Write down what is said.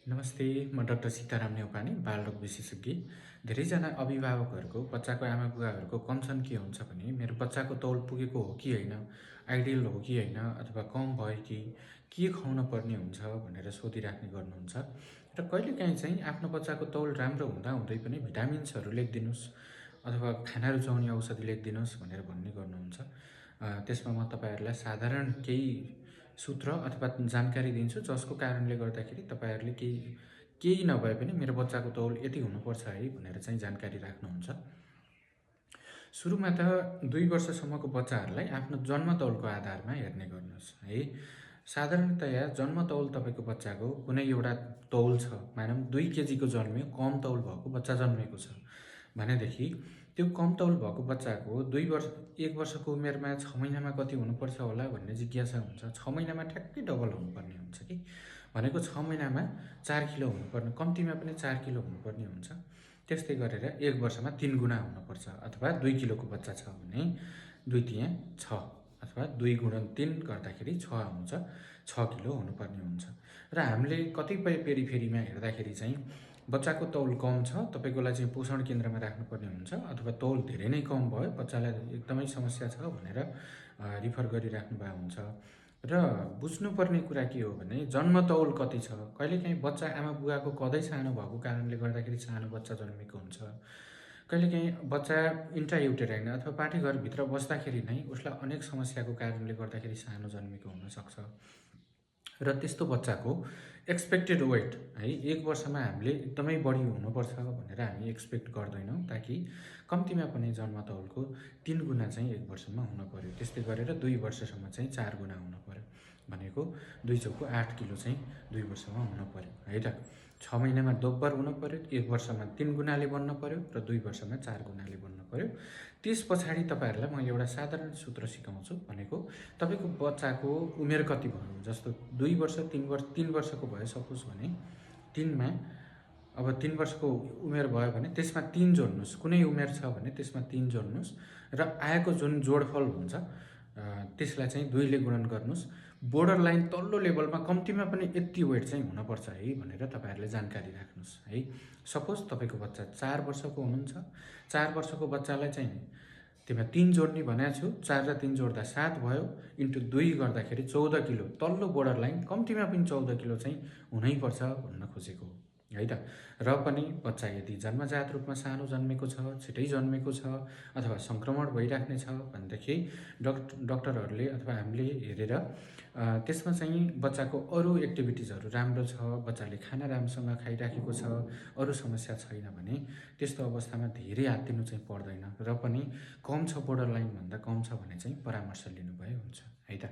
नमस्ते, म डाक्टर सीताराम नेउपाने, बालरोग विशेषज्ञ। धेरैजना अभिभावकहरूको बच्चाको आमाबुवाहरूको कन्सर्न के हुन्छ भने मेरो बच्चाको तौल पुगेको हो कि होइन, आइडियल हो कि होइन, अथवा कम भयो कि के खुवाउन पर्ने हुन्छ भनेर सोधिराख्ने गर्नुहुन्छ। र कहिलेकाहीँ चाहिँ आफ्नो बच्चाको तौल राम्रो हुँदाहुँदै पनि भिटामिन्सहरू लेखिदिनुहोस् अथवा खाना रुचाउने औषधि लेखिदिनुहोस् भनेर भन्ने गर्नुहुन्छ। त्यसमा म तपाईँहरूलाई साधारण केही सूत्र अथवा जानकारी दिन्छु, जसको कारणले गर्दाखेरि तपाईँहरूले केही नभए पनि मेरो बच्चाको तौल यति हुनुपर्छ है भनेर चाहिँ जानकारी राख्नुहुन्छ। सुरुमा त 2 वर्षसम्मको बच्चाहरूलाई आफ्नो जन्मतौलको आधारमा हेर्ने गर्नुहोस् है। साधारणतया जन्मतौल तपाईँको बच्चाको कुनै एउटा तौल छ, मानौँ 2 केजीको जन्मियो, कम तौल भएको बच्चा जन्मेको छ भनेदेखि त्यो कम तौल भएको बच्चाको 1 वर्षको उमेरमा 6 महिनामा कति हुनुपर्छ होला भन्ने जिज्ञासा हुन्छ। 6 महिनामा ठ्याक्कै डबल हुनुपर्ने हुन्छ कि भनेको 6 महिनामा 4 किलो हुनुपर्ने, कम्तीमा पनि 4 किलो हुनुपर्ने हुन्छ। त्यस्तै गरेर 1 वर्षमा 3 गुणा हुनुपर्छ, अथवा 2 किलोको बच्चा छ भने 2 तिया 6 अथवा 2 गुणन 3 गर्दाखेरि 6 आउँछ, 6 किलो हुनुपर्ने हुन्छ। र हामीले कतिपय पेरिफेरीमा हेर्दाखेरि चाहिँ बच्चाको तौल कम छ, तपाईँकोलाई चाहिँ पोषण केन्द्रमा राख्नुपर्ने हुन्छ, अथवा तौल धेरै नै कम भयो, बच्चालाई एकदमै समस्या छ भनेर रिफर गरिराख्नु भएको हुन्छ। र बुझ्नुपर्ने कुरा के हो भने जन्मतौल कति छ। कहिलेकाहीँ बच्चा आमा बुवाको कदै सानो भएको कारणले गर्दाखेरि सानो बच्चा जन्मेको हुन्छ। कहिलेकाहीँ बच्चा इन्ट्रायुटेराइन अथवा पाठीघरभित्र बस्दाखेरि नै उसलाई अनेक समस्याको कारणले गर्दाखेरि सानो जन्मेको हुनसक्छ। र त्यस्तो बच्चाको एक्सपेक्टेड वेट है 1 वर्षमा हामीले एकदमै बढी हुनुपर्छ भनेर हामी एक्सपेक्ट गर्दैनौँ, ताकि कम्तीमा पनि जन्मतौलको 3 गुणा चाहिँ 1 वर्षमा हुन पर्यो। त्यस्तै गरेर 2 वर्षसम्म चाहिँ 4 गुणा हुन पर्यो, भनेको 2 चौको 8 किलो चाहिँ 2 वर्षमा हुन पर्यो है त। 6 महिनामा दोब्बर हुन पर्यो, 1 वर्षमा 3 गुणाले बन्न पर्यो र 2 वर्षमा 4 गुणाले बन्न पर्यो। त्यस पछाडि तपाईँहरूलाई म एउटा साधारण सूत्र सिकाउँछु, भनेको तपाईँको बच्चाको उमेर कति भयो। जस्तो 2 वर्ष 3 वर्षको भयो सपोज भने 3मा अब 3 वर्षको उमेर भयो भने त्यसमा 3 जोड्नुहोस्। कुनै उमेर छ भने त्यसमा 3 जोड्नुहोस् र आएको जुन जोडफल हुन्छ त्यसलाई चाहिँ 2 ले गुणन गर्नुहोस्। बोर्डर लाइन तल्लो लेभलमा कम्तीमा पनि यति वेट चाहिँ हुनपर्छ है भनेर तपाईँहरूले जानकारी राख्नुहोस् है। सपोज तपाईँको बच्चा 4 वर्षको हुनुहुन्छ, 4 वर्षको बच्चालाई चाहिँ त्यसमा 3 जोड्ने भनेको छु, 4 र 3 जोड्दा 7 भयो, इन्टु 2 गर्दाखेरि 14 किलो, तल्लो बोर्डर लाइन कम्तीमा पनि 14 किलो चाहिँ हुनैपर्छ भन्न खोजेको है त। र पनि बच्चा यदि जन्मजात रूपमा सानो जन्मेको छ, छिटै जन्मेको छ, अथवा सङ्क्रमण भइराख्ने छ भनेदेखि डक्टरहरूले अथवा हामीले हेरेर त्यसमा चाहिँ बच्चाको अरू एक्टिभिटिजहरू राम्रो छ, बच्चाले खाना राम्रोसँग खाइराखेको छ, अरू समस्या छैन भने त्यस्तो अवस्थामा धेरै हात दिनु चाहिँ पर्दैन। र पनि कम छ, बोर्डर लाइन भन्दा कम छ भने चाहिँ परामर्श लिनुभए हुन्छ है त।